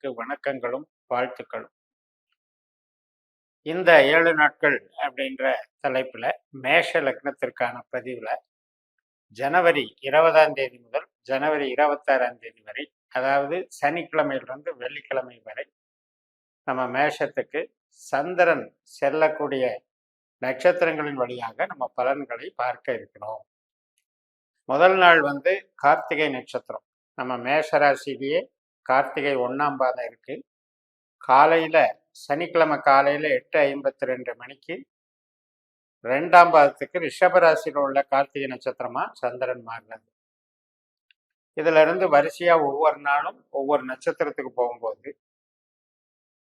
நேயர்களுக்கு வணக்கங்களும் வாழ்த்துக்களும். இந்த 7 நாட்கள் அப்படின்ற தலைப்புல மேஷ லக்னத்திற்கான பதிவுல ஜனவரி 20ஆம் தேதி முதல் ஜனவரி 26ஆம் தேதி வரை, அதாவது சனிக்கிழமையிலிருந்து வெள்ளிக்கிழமை வரை நம்ம மேஷத்துக்கு சந்திரன் செல்லக்கூடிய நட்சத்திரங்களின் வழியாக நம்ம பலன்களை பார்க்க இருக்கிறோம். முதல் நாள் கார்த்திகை நட்சத்திரம். நம்ம மேஷ ராசியிலேயே கார்த்திகை 1ஆம் பாதம் இருக்கு. காலையில சனிக்கிழமை காலையில 8:52 மணிக்கு 2ஆம் பாதத்துக்கு ரிஷபராசியில் உள்ள கார்த்திகை நட்சத்திரமா சந்திரன் மாறினது. இதுல இருந்து வரிசையா ஒவ்வொரு நாளும் ஒவ்வொரு நட்சத்திரத்துக்கு போகும்போது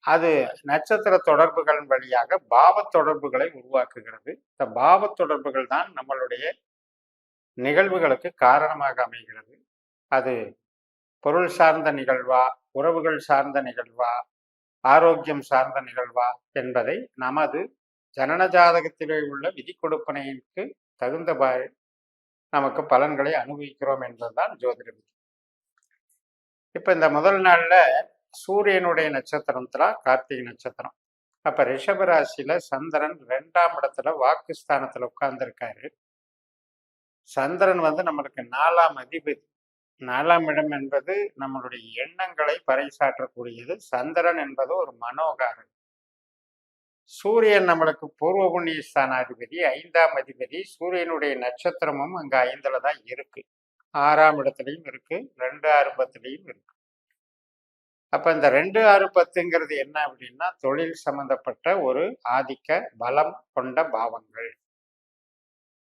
அது நட்சத்திர தொடர்புகளின் வழியாக பாவ தொடர்புகளை உருவாக்குகிறது. இந்த பாவ தொடர்புகள் தான் நம்மளுடைய நிகழ்வுகளுக்கு காரணமாக அமைகிறது. அது பொருள் சார்ந்த நிகழ்வா, உறவுகள் சார்ந்த நிகழ்வா, ஆரோக்கியம் சார்ந்த நிகழ்வா என்பதை நமது ஜனன ஜாதகத்திலே உள்ள விதி கொடுப்பனைக்கு தகுந்தவாறு நமக்கு பலன்களை அனுபவிக்கிறோம் என்பதுதான் ஜோதிட விதி. இப்ப இந்த முதல் நாள்ல சூரியனுடைய நட்சத்திரத்துல கார்த்திகை நட்சத்திரம். அப்ப ரிஷபராசியில சந்திரன் 2ஆம் இடத்துல வாக்குஸ்தானத்துல உட்கார்ந்துருக்காரு. சந்திரன் நம்மளுக்கு 4ஆம் அதிபதி. 4ஆம் இடம் என்பது நம்மளுடைய எண்ணங்களை பறைசாற்றக்கூடியது. சந்திரன் என்பது ஒரு மனோகாரன். சூரியன் நம்மளுக்கு பூர்வ புண்ணிய ஸ்தானாதிபதி, 5ஆம் அதிபதி. சூரியனுடைய நட்சத்திரமும் அங்க 5ல தான் இருக்கு. 6ஆம் இடத்துலையும் இருக்கு, 2, 6, 10லையும் இருக்கு. அப்ப இந்த 2, 6, 10ங்கிறது என்ன அப்படின்னா தொழில் சம்பந்தப்பட்ட ஒரு ஆதிக்க பலம் கொண்ட பாவங்கள்.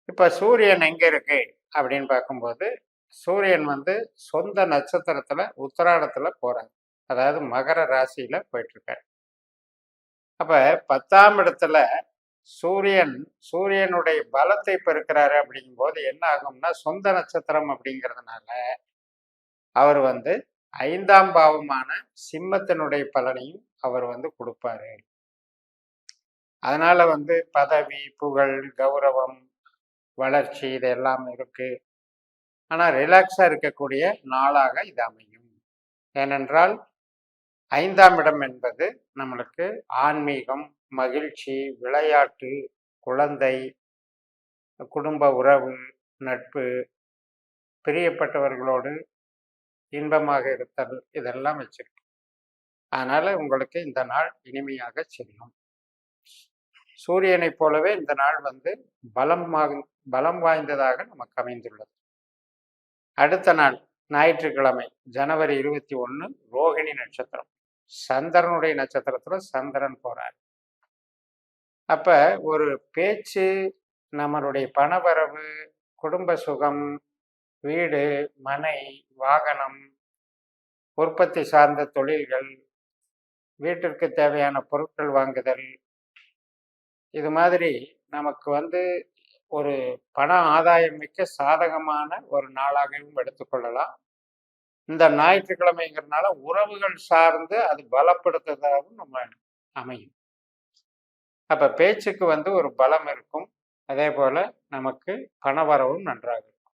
இப்ப சூரியன் எங்க இருக்கு அப்படின்னு பார்க்கும்போது சூரியன் சொந்த நட்சத்திரத்துல உத்திராடத்துல போறாரு. அதாவது மகர ராசியில போயிட்டு இருக்காரு. அப்ப 10ஆம் இடத்துல சூரியனுடைய பலத்தை பெருக்கிறாரு. அப்படிங்கும் போது என்ன ஆகும்னா சொந்த நட்சத்திரம் அப்படிங்கிறதுனால அவர் 5ஆம் பாவமான சிம்மத்தினுடைய பலனையும் அவர் கொடுப்பாரு. அதனால பதவி, புகழ், கௌரவம், வளர்ச்சி இதெல்லாம் இருக்கு. ஆனா ரிலாக்ஸா இருக்கக்கூடிய நாளாக இது அமையும். ஏனென்றால் 5ஆம் இடம் என்பது நம்மளுக்கு ஆன்மீகம், மகிழ்ச்சி, விளையாட்டு, குழந்தை, குடும்ப உறவு, நட்பு, பிரியப்பட்டவர்களோடு இன்பமாக இருத்தல் இதெல்லாம் வச்சிருக்கு. அதனால உங்களுக்கு இந்த நாள் இனிமையாக செல்லும். சூரியனை போலவே இந்த நாள் பலம் வாய்ந்ததாக நமக்கு அமைந்துள்ளது. அடுத்த நாள் ஞாயிற்றுக்கிழமை ஜனவரி 21 ரோகிணி நட்சத்திரம். சந்திரனுடைய நட்சத்திரத்துல சந்திரன் போறார். அப்ப ஒரு பேச்சு, நம்மளுடைய பணவரவு, குடும்ப சுகம், வீடு, மனை, வாகனம், உற்பத்தி சார்ந்த தொழில்கள், வீட்டிற்கு தேவையான பொருட்கள் வாங்குதல், இது மாதிரி நமக்கு ஒரு பண ஆதாயம் மிக்க சாதகமான ஒரு நாளாகவும் எடுத்துக்கொள்ளலாம். இந்த ஞாயிற்றுக்கிழமைங்கிறதுனால உறவுகள் சார்ந்து அது பலப்படுத்துவதாகவும் நம்ம அமையும். அப்ப பேச்சுக்கு ஒரு பலம் இருக்கும். அதே போல நமக்கு பணவரவும் நன்றாக இருக்கும்.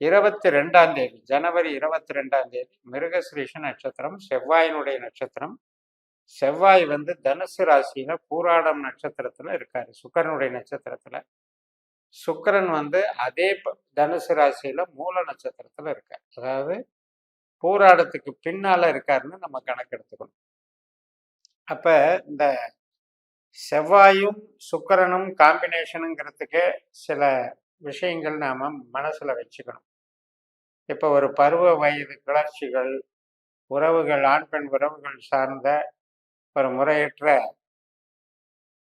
22ஆம் தேதி ஜனவரி 22ஆம் தேதி மிருகசிரீஷ நட்சத்திரம், செவ்வாயினுடைய நட்சத்திரம். செவ்வாய் தனுசு ராசியில பூராடம் நட்சத்திரத்துல இருக்காரு, சுக்கிரனுடைய நட்சத்திரத்துல. சுக்கிரன் அதே தனுசு ராசியில மூல நட்சத்திரத்துல இருக்காரு. அதாவது பூராடத்துக்கு பின்னால இருக்காருன்னு நம்ம கணக்கெடுத்துக்கணும். அப்ப இந்த செவ்வாயும் சுக்கிரனும் காம்பினேஷனுங்கிறதுக்கு சில விஷயங்கள் நாம மனசுல வச்சுக்கணும். இப்ப ஒரு பருவ வயது கிளர்ச்சிகள், உறவுகள், ஆண் பெண் உறவுகள் சார்ந்த ஒரு முறையற்ற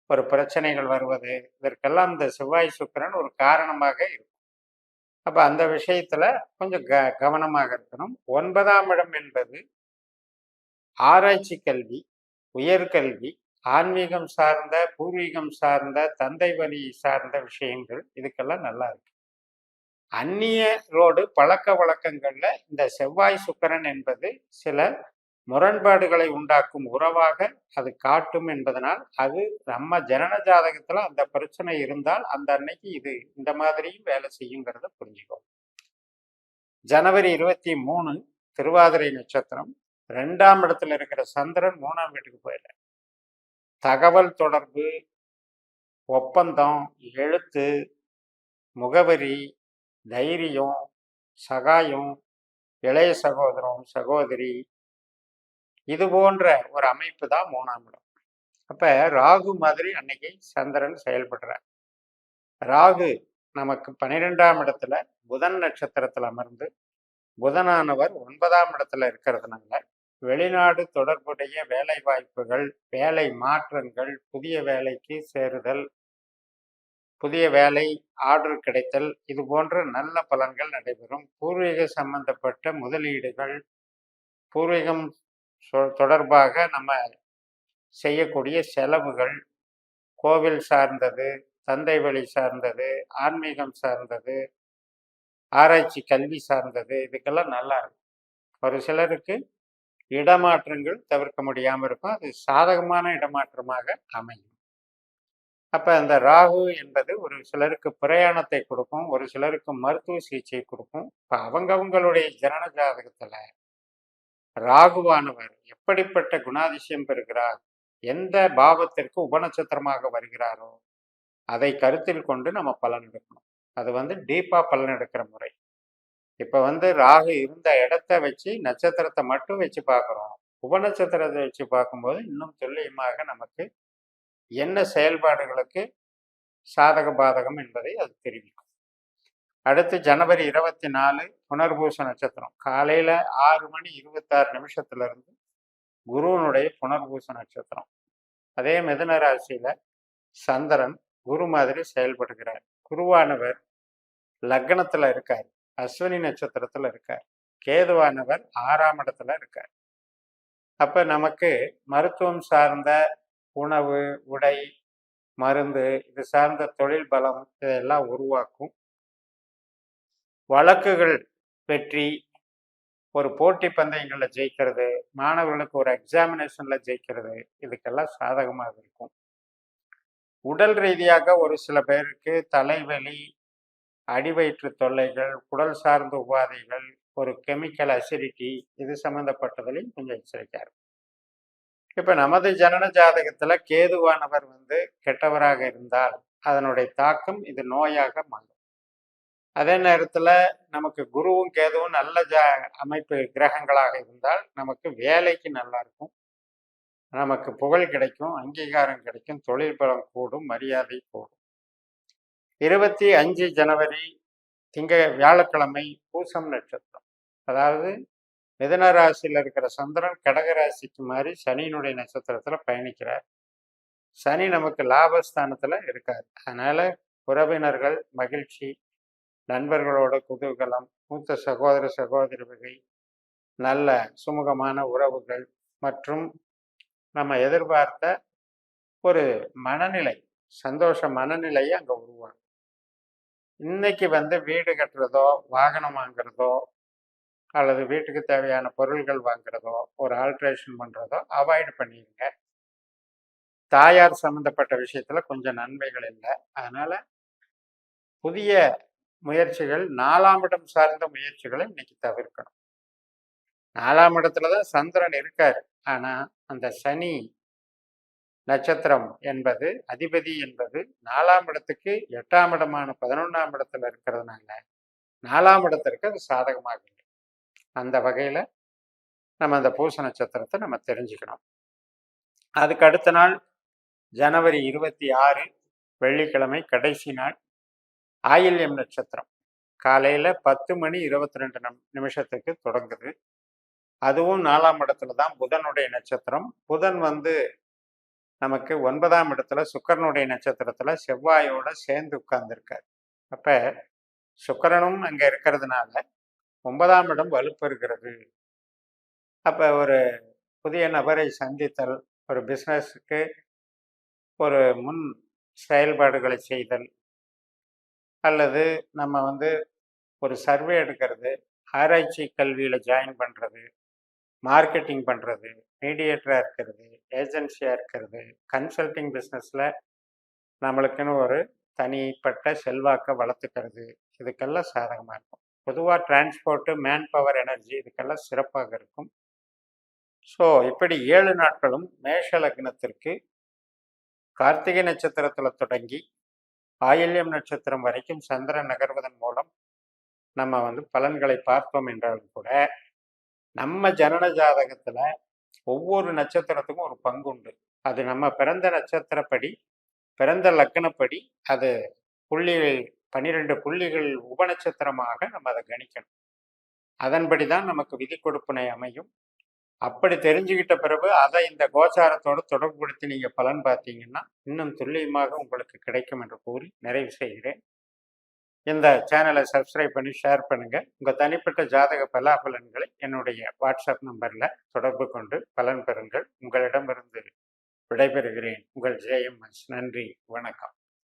ஒரு பிரச்சனைகள் வருவது, இதற்கெல்லாம் இந்த செவ்வாய் சுக்கிரன் ஒரு காரணமாக இருக்கும். அப்ப அந்த விஷயத்துல கொஞ்சம் கவனமாக இருக்கணும். 9ஆம் இடம் என்பது ஆராய்ச்சி கல்வி, உயர்கல்வி, ஆன்மீகம் சார்ந்த, பூர்வீகம் சார்ந்த, தந்தை வழி சார்ந்த விஷயங்கள், இதுக்கெல்லாம் நல்லா இருக்கு. அந்நியரோடு பழக்க வழக்கங்கள்ல இந்த செவ்வாய் சுக்கிரன் என்பது சில முரண்பாடுகளை உண்டாக்கும் உறவாக அது காட்டும் என்பதனால் அது நம்ம ஜனன ஜாதகத்துல அந்த பிரச்சனை இருந்தால் அந்த அன்னைக்கு இது இந்த மாதிரியும் வேலை செய்யுங்கிறத புரிஞ்சுக்கோ. ஜனவரி 23 திருவாதிரை நட்சத்திரம். 2ஆம் இடத்துல இருக்கிற சந்திரன் 3ஆம் வீட்டுக்கு போயிடுறார். தகவல் தொடர்பு, ஒப்பந்தம், எழுத்து, முகவரி, தைரியம், சகாயம், இளைய சகோதரம், சகோதரி, இது போன்ற ஒரு அமைப்பு தான் 3ஆம் இடம். அப்ப ராகு மாதிரி அன்னைக்கு சந்திரன் செயல்படுறார். ராகு நமக்கு 12ஆம் இடத்துல புதன் நட்சத்திரத்தில் அமர்ந்து, புதனானவர் 9ஆம் இடத்துல இருக்கிறதுனால வெளிநாடு தொடர்புடைய வேலை வாய்ப்புகள், வேலை மாற்றங்கள், புதிய வேலைக்கு சேருதல், புதிய வேலை ஆர்டர் கிடைத்தல், இது போன்ற நல்ல பலன்கள் நடைபெறும். பூர்வீக சம்பந்தப்பட்ட முதலீடுகள், பூர்வீகம் தொடர்பாக நம்ம செய்யக்கூடிய செலவுகள், கோவில் சார்ந்தது, தந்தை வழி சார்ந்தது, ஆன்மீகம் சார்ந்தது, ஆராய்ச்சி கல்வி சார்ந்தது, இதுக்கெல்லாம் நல்லா இருக்கும். ஒரு சிலருக்கு இடமாற்றங்கள் தவிர்க்க முடியாமல் இருக்கும். அது சாதகமான இடமாற்றமாக அமையும். அப்ப அந்த ராகு என்பது ஒரு சிலருக்கு பிரயாணத்தை கொடுக்கும், ஒரு சிலருக்கு மருத்துவ சிகிச்சை கொடுக்கும். இப்ப அவங்களுடைய ஜனன ஜாதகத்துல ராகுவானவர் எப்படிப்பட்ட குணாதிசயம் பெறுகிறார், எந்த பாவத்திற்கு உபநட்சத்திரமாக வருகிறாரோ அதை கருத்தில் கொண்டு நம்ம பலன் எடுக்கணும். அது டீப்பா பலன் எடுக்கிற முறை. இப்ப ராகு இருந்த இடத்த வச்சு நட்சத்திரத்தை மட்டும் வச்சு பார்க்குறோம். உபநட்சத்திரத்தை வச்சு பார்க்கும்போது இன்னும் துல்லியமாக நமக்கு என்ன செயல்பாடுகளுக்கு சாதக பாதகம் என்பதை அது தெரிவிக்கும். அடுத்து ஜனவரி 24 புனர்பூச நட்சத்திரம் காலையில 6:26 இருந்து குருவனுடைய புனர்பூச நட்சத்திரம். அதே மிதுன ராசியில சந்திரன் குரு மாதிரி செயல்படுகிறார். குருவானவர் லக்னத்துல இருக்கார், அஸ்வினி நட்சத்திரத்துல இருக்கார். கேதுவானவர் 6ஆம் இடத்துல இருக்கார். அப்ப நமக்கு மருத்துவம் சார்ந்த உணவு, உடை, மருந்து, இது சார்ந்த தொழில் பலம் இதெல்லாம் உருவாக்கும். வழக்குகள் வெற்றி, ஒரு போட்டி பந்தயங்களில் ஜெயிக்கிறது, மாணவர்களுக்கு ஒரு எக்ஸாமினேஷன்ல ஜெயிக்கிறது, இதுக்கெல்லாம் சாதகமாக இருக்கும். உடல் ரீதியாக ஒரு சில பேருக்கு தலைவலி, அடிவயிற்று தொல்லைகள், குடல் சார்ந்த உபாதைகள், ஒரு கெமிக்கல் அசிடிட்டி, இது சம்பந்தப்பட்டதிலையும் கொஞ்சம் எச்சரிக்கையா இருக்கும். இப்ப நமது ஜனன ஜாதகத்துல கேதுவானவர் கெட்டவராக இருந்தால் அதனுடைய தாக்கம் இது நோயாக மாறும். அதே நேரத்துல நமக்கு குருவும் கேதுவும் நல்ல அமைப்பு கிரகங்களாக இருந்தால் நமக்கு வேலைக்கு நல்லா இருக்கும், நமக்கு புகழ் கிடைக்கும், அங்கீகாரம் கிடைக்கும், தொழில் பலம் கூடும், மரியாதை கூடும். 25 ஜனவரி வியாழக்கிழமை பூசம் நட்சத்திரம். அதாவது மிதுன ராசியில் இருக்கிற சந்திரன் கடக ராசிக்கு மாதிரி சனியினுடைய நட்சத்திரத்துல பயணிக்கிறார். சனி நமக்கு லாபஸ்தானத்துல இருக்காரு. அதனால உறவினர்கள் மகிழ்ச்சி, நண்பர்களோட குதூகலம், மூத்த சகோதர சகோதரி வகை, நல்ல சுமூகமான உறவுகள் மற்றும் நம்ம எதிர்பார்த்த ஒரு மனநிலை, சந்தோஷ மனநிலையை அங்க உருவாகும். இன்னைக்கு வீடு கட்டுறதோ, வாகனம் வாங்குறதோ, அல்லது வீட்டுக்கு தேவையான பொருள்கள் வாங்குறதோ, ஒரு ஆல்ட்ரேஷன் பண்றதோ அவாய்ட் பண்ணிடுங்க. தாயார் சம்பந்தப்பட்ட விஷயத்துல கொஞ்சம் நன்மைகள் இல்லை. அதனால புதிய முயற்சிகள், 4ஆம் இடம் சார்ந்த முயற்சிகளை இன்னைக்கு தவிர்க்கணும். 4ஆம் இடத்துலதான் சந்திரன் இருக்காரு. ஆனா அந்த சனி நட்சத்திரம் என்பது, அதிபதி என்பது 4ஆம் இடத்துக்கு 8ஆம் இடமான 11ஆம் இடத்துல இருக்கிறதுனால 4ஆம் இடத்திற்கு அது சாதகமாக இல்லை. அந்த வகையில நம்ம அந்த பூச நட்சத்திரத்தை நம்ம தெரிஞ்சுக்கணும். அதுக்கு அடுத்த நாள் ஜனவரி 26 வெள்ளிக்கிழமை கடைசி நாள் ஆயில்யம் நட்சத்திரம். காலையில 10:22 தொடங்குது. அதுவும் 4ஆம் இடத்துல தான் புதனுடைய நட்சத்திரம். புதன் நமக்கு 9ஆம் இடத்துல சுக்கிரனுடைய நட்சத்திரத்துல செவ்வாயோட சேர்ந்து உட்கார்ந்துருக்காரு. அப்ப சுக்கிரனும் அங்க இருக்கிறதுனால 9ஆம் இடம் வலுப்பெறுகிறது. அப்ப ஒரு புதிய நபரை சந்தித்தல், ஒரு பிஸ்னஸுக்கு ஒரு முன் செயல்பாடுகளை செய்தல், அல்லது நம்ம ஒரு சர்வே எடுக்கிறது, ஆராய்ச்சி கல்வியில ஜாயின் பண்றது, மார்க்கெட்டிங் பண்றது, மீடியேட்டரா இருக்கிறது, ஏஜென்சியா இருக்கிறது, கன்சல்டிங் பிஸ்னஸ்ல நம்மளுக்குன்னு ஒரு தனிப்பட்ட செல்வாக்கை வளர்த்துக்கிறது, இதுக்கெல்லாம் சாதகமாக இருக்கும். பொதுவாக டிரான்ஸ்போர்ட்டு, மேன் பவர், எனர்ஜி இதுக்கெல்லாம் சிறப்பாக இருக்கும். ஸோ இப்படி 7 நாட்களும் மேஷ லக்னத்திற்கு கார்த்திகை நட்சத்திரத்துல தொடங்கி ஆயில்யம் நட்சத்திரம் வரைக்கும் சந்திரன் நகர்வதன் மூலம் நம்ம பலன்களை பார்த்தோம் என்றாலும் கூட, நம்ம ஜனன ஜாதகத்துல ஒவ்வொரு நட்சத்திரத்துக்கும் ஒரு பங்கு உண்டு. அது நம்ம பிறந்த நட்சத்திரப்படி, பிறந்த லக்னப்படி அது புள்ளிகள் 12 புள்ளிகள் உபநட்சத்திரமாக நம்ம அதை கணிக்கணும். அதன்படி தான் நமக்கு விதி கொடுப்பினை அமையும். அப்படி தெரிஞ்சுக்கிட்ட பிறகு அதை இந்த கோச்சாரத்தோடு தொடர்புபடுத்தி நீங்க பலன் பார்த்தீங்கன்னா, இன்னும் துல்லியமாக உங்களுக்கு கிடைக்கும் என்று கூறி நிறைவு செய்கிறேன். இந்த சேனலை சப்ஸ்கிரைப் பண்ணி ஷேர் பண்ணுங்க. உங்க தனிப்பட்ட ஜாதக பலாபலன்களை என்னுடைய வாட்ஸ்அப் நம்பர்ல தொடர்பு கொண்டு பலன் பெறுங்கள். உங்களிடமிருந்து விடைபெறுகிறேன். உங்கள் ஜேஎம்எஸ். நன்றி, வணக்கம்.